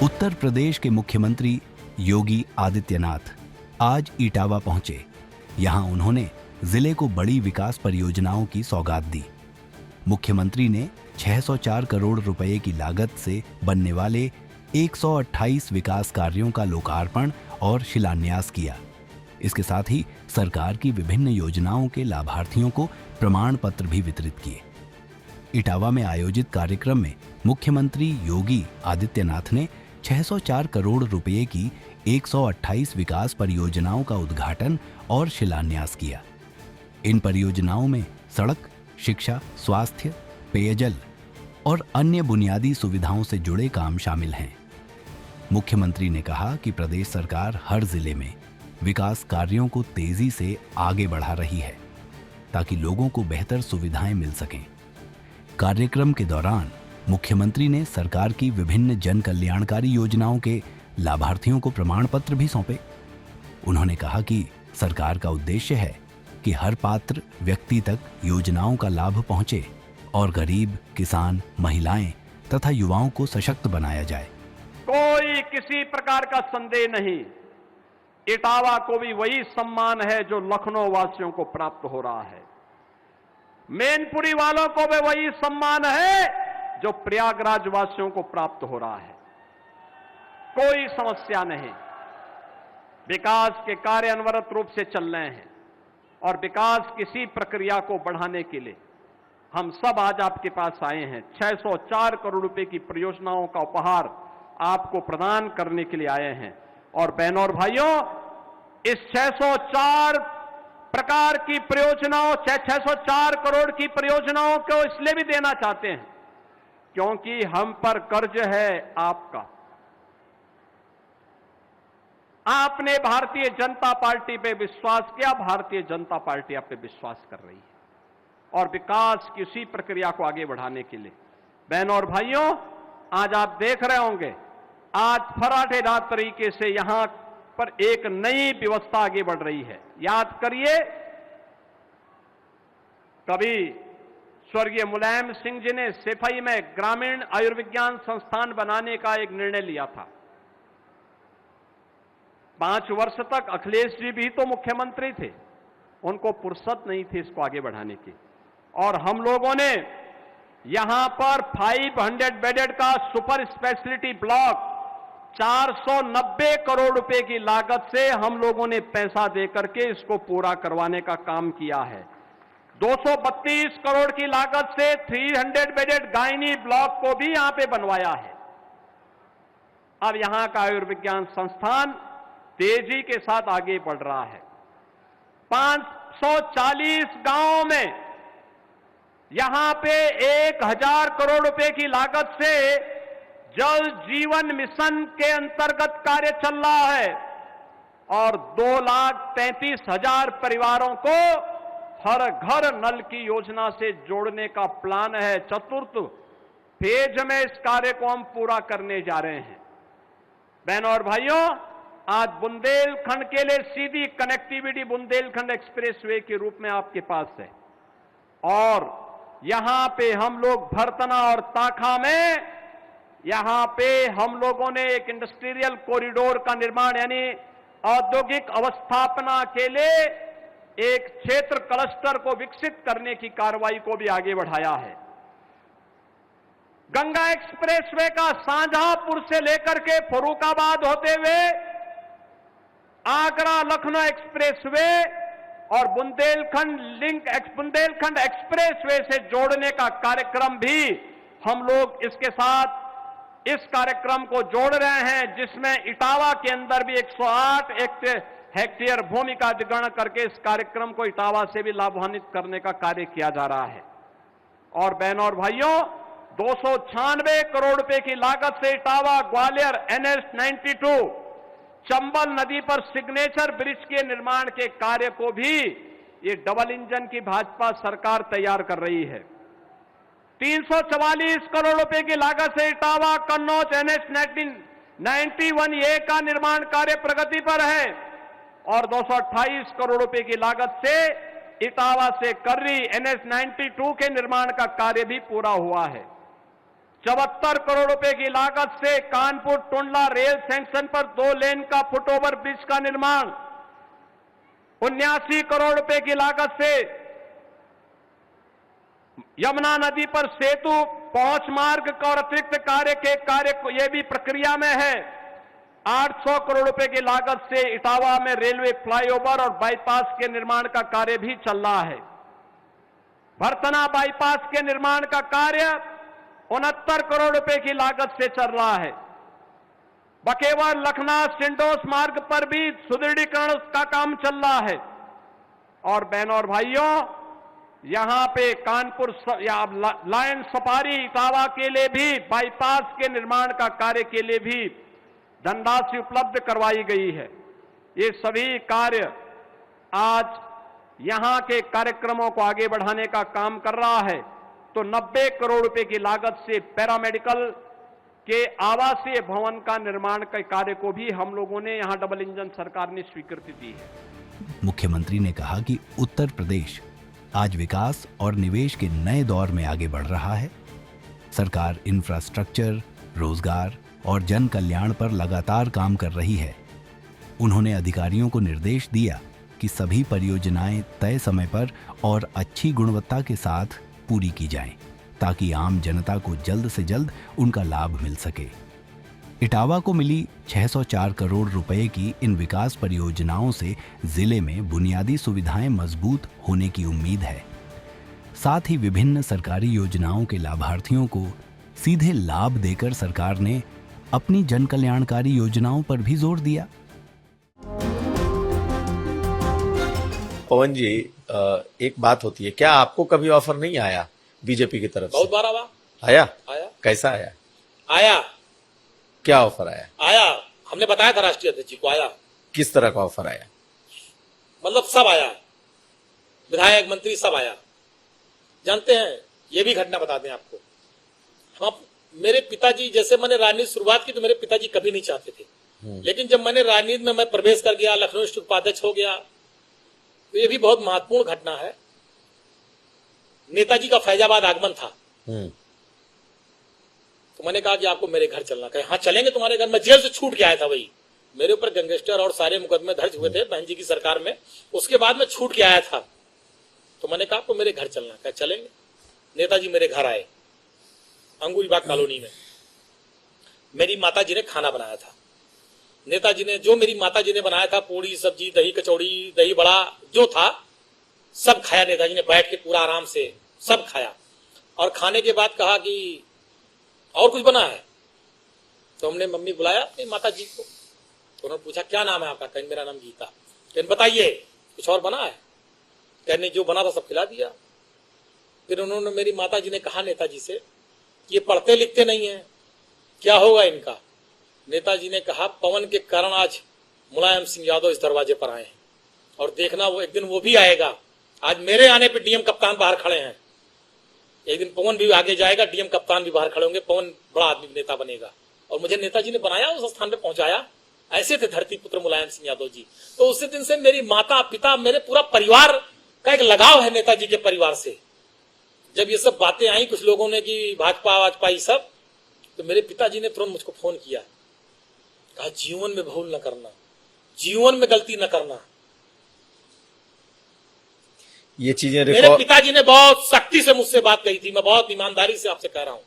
उत्तर प्रदेश के मुख्यमंत्री योगी आदित्यनाथ आज इटावा पहुंचे। यहां उन्होंने जिले को बड़ी विकास परियोजनाओं की सौगात दी। मुख्यमंत्री ने 604 करोड़ रुपए की लागत से बनने वाले 128 विकास कार्यों का लोकार्पण और शिलान्यास किया। इसके साथ ही सरकार की विभिन्न योजनाओं के लाभार्थियों को प्रमाण पत्र भी वितरित किए। इटावा में आयोजित कार्यक्रम में मुख्यमंत्री योगी आदित्यनाथ ने 604 करोड़ रुपए की 128 विकास परियोजनाओं का उद्घाटन और शिलान्यास किया। इन परियोजनाओं में सड़क, शिक्षा, स्वास्थ्य, पेयजल और अन्य बुनियादी सुविधाओं से जुड़े काम शामिल हैं। मुख्यमंत्री ने कहा कि प्रदेश सरकार हर जिले में विकास कार्यों को तेजी से आगे बढ़ा रही है ताकि लोगों को बेहतर सुविधाएं मिल सकें। कार्यक्रम के दौरान मुख्यमंत्री ने सरकार की विभिन्न जन कल्याणकारी योजनाओं के लाभार्थियों को प्रमाण पत्र भी सौंपे। उन्होंने कहा कि सरकार का उद्देश्य है कि हर पात्र व्यक्ति तक योजनाओं का लाभ पहुंचे और गरीब, किसान, महिलाएं तथा युवाओं को सशक्त बनाया जाए। कोई किसी प्रकार का संदेह नहीं, इटावा को भी वही सम्मान है जो लखनऊ वासियों को प्राप्त हो रहा है। मैनपुरी वालों को भी वही सम्मान है जो प्रयागराज वासियों को प्राप्त हो रहा है। कोई समस्या नहीं। विकास के कार्य अनवरत रूप से चल रहे हैं और विकास किसी प्रक्रिया को बढ़ाने के लिए हम सब आज आपके पास आए हैं। 604 करोड़ रुपए की परियोजनाओं का उपहार आपको प्रदान करने के लिए आए हैं। और बहनों और भाइयों, इस 604 प्रकार की परियोजनाओं, 604 करोड़ की परियोजनाओं को इसलिए भी देना चाहते हैं क्योंकि हम पर कर्ज है आपका। आपने भारतीय जनता पार्टी पे विश्वास किया, भारतीय जनता पार्टी आप पे विश्वास कर रही है और विकास की उसी प्रक्रिया को आगे बढ़ाने के लिए। बहनों और भाइयों, आज आप देख रहे होंगे, आज फराटेदार तरीके से यहां पर एक नई व्यवस्था आगे बढ़ रही है। याद करिए, कभी स्वर्गीय मुलायम सिंह जी ने सेफई में ग्रामीण आयुर्विज्ञान संस्थान बनाने का एक निर्णय लिया था। 5 वर्ष तक अखिलेश जी भी तो मुख्यमंत्री थे, उनको फुर्सत नहीं थी इसको आगे बढ़ाने की। और हम लोगों ने यहां पर 500 बेडेड का सुपर स्पेशलिटी ब्लॉक 490 करोड़ रुपए की लागत से हम लोगों ने पैसा देकर के इसको पूरा करवाने का काम किया है। 232 करोड़ की लागत से 300 बेडेड गायनी ब्लॉक को भी यहां पे बनवाया है। अब यहां का आयुर्विज्ञान संस्थान तेजी के साथ आगे बढ़ रहा है। 540 गांवों में यहां पे 1000 करोड़ रुपए की लागत से जल जीवन मिशन के अंतर्गत कार्य चल रहा है और 2,33,000 परिवारों को हर घर नल की योजना से जोड़ने का प्लान है। चतुर्थ फेज में इस कार्य को हम पूरा करने जा रहे हैं। बहनों और भाइयों, आज बुंदेलखंड के लिए सीधी कनेक्टिविटी बुंदेलखंड एक्सप्रेसवे के रूप में आपके पास है और यहां पे हम लोग भरतना और ताखा में यहां पे हम लोगों ने एक इंडस्ट्रियल कॉरिडोर का निर्माण यानी औद्योगिक अवस्थापना के लिए एक क्षेत्र क्लस्टर को विकसित करने की कार्रवाई को भी आगे बढ़ाया है। गंगा एक्सप्रेसवे का शाहजहांपुर से लेकर के फर्रुखाबाद होते हुए आगरा लखनऊ एक्सप्रेसवे और बुंदेलखंड एक्सप्रेसवे से जोड़ने का कार्यक्रम भी हम लोग इसके साथ इस कार्यक्रम को जोड़ रहे हैं, जिसमें इटावा के अंदर भी 108 हेक्टेयर भूमि का अधिग्रहण करके इस कार्यक्रम को इटावा से भी लाभान्वित करने का कार्य किया जा रहा है। और बहनों और भाइयों, 296 करोड़ रुपए की लागत से इटावा ग्वालियर NH 92 चंबल नदी पर सिग्नेचर ब्रिज के निर्माण के कार्य को भी ये डबल इंजन की भाजपा सरकार तैयार कर रही है। 344 करोड़ रुपए की लागत से इटावा कन्नौज NH 91A का निर्माण कार्य प्रगति पर है और 228 करोड़ रुपए की लागत से इटावा से कर्री NH 92 के निर्माण का कार्य भी पूरा हुआ है। 74 करोड़ रुपए की लागत से कानपुर टुंडला रेल सेक्शन पर 2 लेन का फुटओवर ब्रिज का निर्माण, 79 करोड़ रुपए की लागत से यमुना नदी पर सेतु पहुंच मार्ग का और अतिरिक्त कार्य को यह भी प्रक्रिया में है। 800 करोड़ रुपए की लागत से इटावा में रेलवे फ्लाईओवर और बाईपास के निर्माण का कार्य भी चल रहा है। भरतना बाईपास के निर्माण का कार्य 69 करोड़ रुपए की लागत से चल रहा है। बकेवर लखनऊ सिंडोस मार्ग पर भी सुदृढ़ीकरण का काम चल रहा है। और बहनों और भाइयों, यहां पे कानपुर या लायन सफारी इटावा के लिए भी बाईपास के निर्माण का कार्य के लिए भी धनराशि उपलब्ध करवाई गई है। ये सभी कार्य आज यहां के कार्यक्रमों को आगे बढ़ाने का काम कर रहा है। तो 90 करोड़ रुपए की लागत से पैरामेडिकल के आवासीय भवन का निर्माण के कार्य को भी हम लोगों ने यहां डबल इंजन सरकार ने स्वीकृति दी है। मुख्यमंत्री ने कहा कि उत्तर प्रदेश आज विकास और निवेश के नए दौर में आगे बढ़ रहा है। सरकार इंफ्रास्ट्रक्चर, रोजगार और जन कल्याण पर लगातार काम कर रही है। उन्होंने अधिकारियों को निर्देश दिया कि सभी परियोजनाएं तय समय पर और अच्छी गुणवत्ता के साथ पूरी की जाएं, ताकि आम जनता को जल्द से जल्द उनका लाभ मिल सके। इटावा को मिली 604 करोड़ रुपए की इन विकास परियोजनाओं से जिले में बुनियादी सुविधाएं मजबूत होने की उम्मीद है। साथ ही विभिन्न सरकारी योजनाओं के लाभार्थियों को सीधे लाभ देकर सरकार ने अपनी जन कल्याणकारी योजनाओं पर भी जोर दिया। पवन जी, एक बात होती है, क्या आपको कभी ऑफर नहीं आया बीजेपी की तरफ से? बहुत बार आया। कैसा आया? आया। क्या ऑफर आया? हमने बताया था राष्ट्रीय अध्यक्ष जी को। आया। किस तरह का ऑफर आया? मतलब सब आया, विधायक मंत्री सब आया। जानते हैं, ये भी घटना बता दें आपको, हम मेरे पिताजी, जैसे मैंने राजनीति शुरुआत की तो मेरे पिताजी कभी नहीं चाहते थे, लेकिन जब मैंने राजनीति में मैं प्रवेश कर गया, लखनऊ स्थित उपाध्यक्ष हो गया, तो ये भी बहुत महत्वपूर्ण घटना है। नेताजी का फैजाबाद आगमन था, तो मैंने कहा कि आपको मेरे घर चलना। कहे हाँ चलेंगे तुम्हारे घर। मैं जेल से छूट के आया था, वही मेरे ऊपर गैंगस्टर और सारे मुकदमे दर्ज हुए थे बहन जी की सरकार में, उसके बाद मैं छूट के आया था। तो मैंने कहा आपको मेरे घर चलना। कहे चलेंगे। नेताजी मेरे घर आए, अंगूरी बाग कॉलोनी में। मेरी माताजी ने खाना बनाया था। नेताजी ने, जो मेरी माताजी ने बनाया था, पूड़ी सब्जी, दही कचौड़ी, दही बड़ा जो था सब खाया। नेताजी ने बैठ के पूरा आराम से सब खाया, और खाने के बाद कहा कि और कुछ बना है? तो हमने मम्मी बुलाया अपनी माता जी को, तो उन्होंने पूछा क्या नाम है आपका? कहने मेरा नाम गीता। कहने बताइए कुछ और बना है? कहने जो बना था सब खिला दिया। फिर उन्होंने, मेरी माता जी ने कहा नेताजी से, ये पढ़ते लिखते नहीं है, क्या होगा इनका? नेताजी ने कहा पवन के कारण आज मुलायम सिंह यादव इस दरवाजे पर आए हैं, और देखना वो एक दिन वो भी आएगा। आज मेरे आने पे डीएम कप्तान बाहर खड़े हैं, एक दिन पवन भी आगे जाएगा, डीएम कप्तान भी बाहर खड़े होंगे, पवन बड़ा आदमी नेता बनेगा। और मुझे नेताजी ने बनाया, उस स्थान पे पहुंचाया। ऐसे थे धरती पुत्र मुलायम सिंह यादव जी। तो उसी दिन से मेरी माता पिता, मेरे पूरा परिवार का एक लगाव है नेताजी के परिवार से। जब ये सब बातें आई कुछ लोगों ने कि भाजपा वाजपा सब, तो मेरे पिताजी ने तुरंत मुझको फोन किया, कहा जीवन में भूल न करना, जीवन में गलती न करना। ये चीजें मेरे पिताजी ने बहुत सख्ती से मुझसे बात कही थी, मैं बहुत ईमानदारी से आपसे कह रहा हूं।